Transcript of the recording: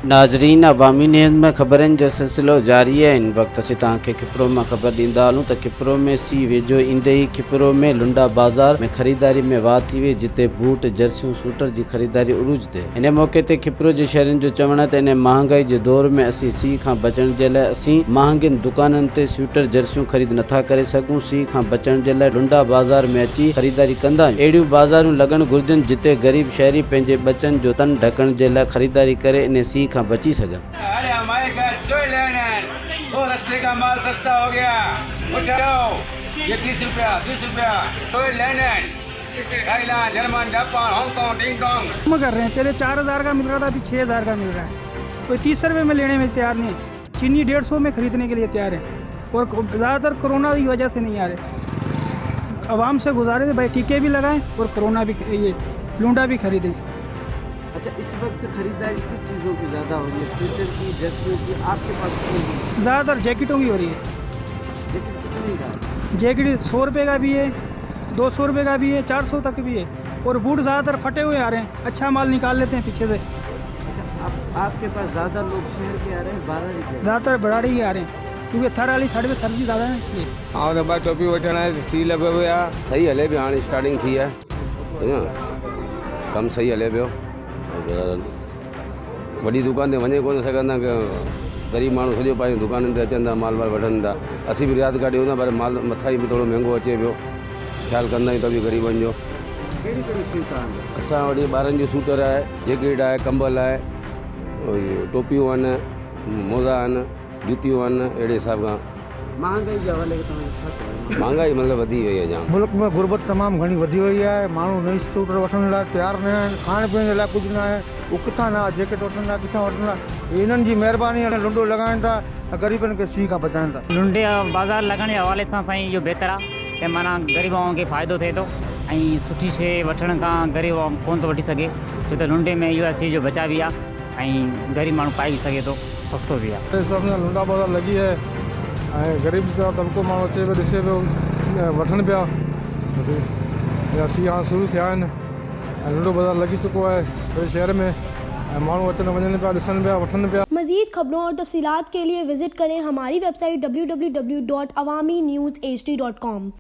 नाज़रीन, अवामी न्यूज़ में ख़बरनि जो सिलसिलो जारी है। इन वक्त असीं तव्हांखे खिपरो में ख़बर ॾींदा हलूं त खिपरो में सी वेझो ईंदे ई खिपरो में लुंडा बाज़ार में ख़रीदारी में वाह थी वई, जिते बूट, जर्सियूं, सूटर जी ख़रीदारी उरूज ते। इन मौक़े ते खिपरो जे शहरनि जो चवणु आहे त इन महांगाई जे दौर में असीं सीउ खां बचण जे लाइ असीं महांगनि दुकाननि ते स्वेटर, जर्सियूं ख़रीद नथा करे सघूं। सीउ खां बचण जे लाइ लुंडा बाज़ार में अची ख़रीदारी कंदा आहियूं। अहिड़ियूं बाज़ारूं लॻणु घुरिजनि जिते ग़रीब शहरी पंहिंजे बचनि जो तन ढकण जे लाइ ख़रीदारी करे इन सीउ खां बची सघनि। अरे हमारे घर चोई लेने वो रस्ते का माल सस्ता हो गया, उठाओ ये 30 रुपया चोई लेने। थाईलैंड, जर्मन, जापान, हांगकांग, डिंगडोंग कर रहे हैं। पहले 4000 का मिल रहा था, अभी 6000 का मिल रहा है। कोई 30 रुपये में लेने में तैयार नहीं है। चीनी 150 में खरीदने के लिए तैयार है, और ज़्यादातर कोरोना की वजह से नहीं आ रहे। आवाम से गुजारिश है भाई, टीके भी लगाएं और कोरोना भी, ये लूंडा भी खरीदें। अच्छा, इस वक्त खरीदारी किस चीज़ों की ज़्यादा हो रही है? स्वेटर की, जर्सियों की? आपके पास ज़्यादातर जैकेटों की हो रही है। जैकेट कितने का है? जैकेट 100 रुपये का भी है, 200 रुपये का भी है, 400 तक भी है। और बूट ज़्यादातर फटे हुए आ रहे हैं, अच्छा माल निकाल लेते हैं पीछे से। अच्छा, आपके पास ज़्यादा लोग शहर के आ रहे हैं, बाहर के? ज़्यादातर बड़ाड़ी ही आ रहे हैं, क्योंकि थर वाली साइड में सर्दी ज़्यादा है इसलिए। हाँ तो भाई टोपी वठण आहे, सी लॻो पियो आहे, सही हले पियो, हाणे स्टार्टिंग थी आहे, सम्झो कमु सही हले पियो। वॾी दुकान ते वञे कोन सघंदा, ग़रीब माण्हू सॼो पंहिंजी दुकाननि ते अचनि था, माल वाल वठनि था। असीं बि रियात करे ॾियूं था, पर माल मथां ई बि थोरो महांगो अचे पियो, ख़्यालु कंदा आहियूं त बि ग़रीबनि जो। कहिड़ी कहिड़ी शयूं आहिनि? असां वटि ॿारनि जो सूटर आहे, जैकेट आहे, कंबल आहे, टोपियूं आहिनि, मोज़ा आहिनि, जूतियूं आहिनि। अहिड़े हिसाब खां महांगाई जे हवाले खां छा चवंदा? महांगाई मतिलबु वधी वई आहे जाम। मुल्क में गुर्बत तमामु घणी वधी वई आहे। माण्हू नई स्कूटर वठण लाइ तयारु न आहिनि, खाइण पीअण जे लाइ कुझु न आहे। उहो किथां न जैकेट वठनि था, किथां वठनि था। इन्हनि जी महिरबानी आहे, लुंडो लॻाइनि था, ग़रीबनि खे सीउ खां बचाइनि था। लुंडे बाज़ार लॻण जे हवाले सां साईं इहो बहितर आहे त माना ग़रीब माण्हुनि खे फ़ाइदो थिए थो, ऐं सुठी शइ वठण खां ग़रीब कोन थो वठी सघे, छो त लुंडे में इहो सीउ जो बचा बि आहे, ऐं ग़रीब माण्हू पाए बि सघे थो, सस्तो बि आहे। सभ में लुंडा बाज़ार लॻी आहे, ऐं ग़रीब जा तबिको माण्हू अचे पियो, ॾिसे पियो, वठनि पिया। सीउ हाणे शुरू थिया आहिनि, ऐं लुंडो बाज़ार लॻी चुको आहे पूरे शहर में, ऐं माण्हू अचनि वञनि पिया, ॾिसनि पिया, वठनि पिया। मज़ीद खबरों और तफसीलात के लिए विजिट करें हमारी वेबसाइट www.awamiNewsHD.com।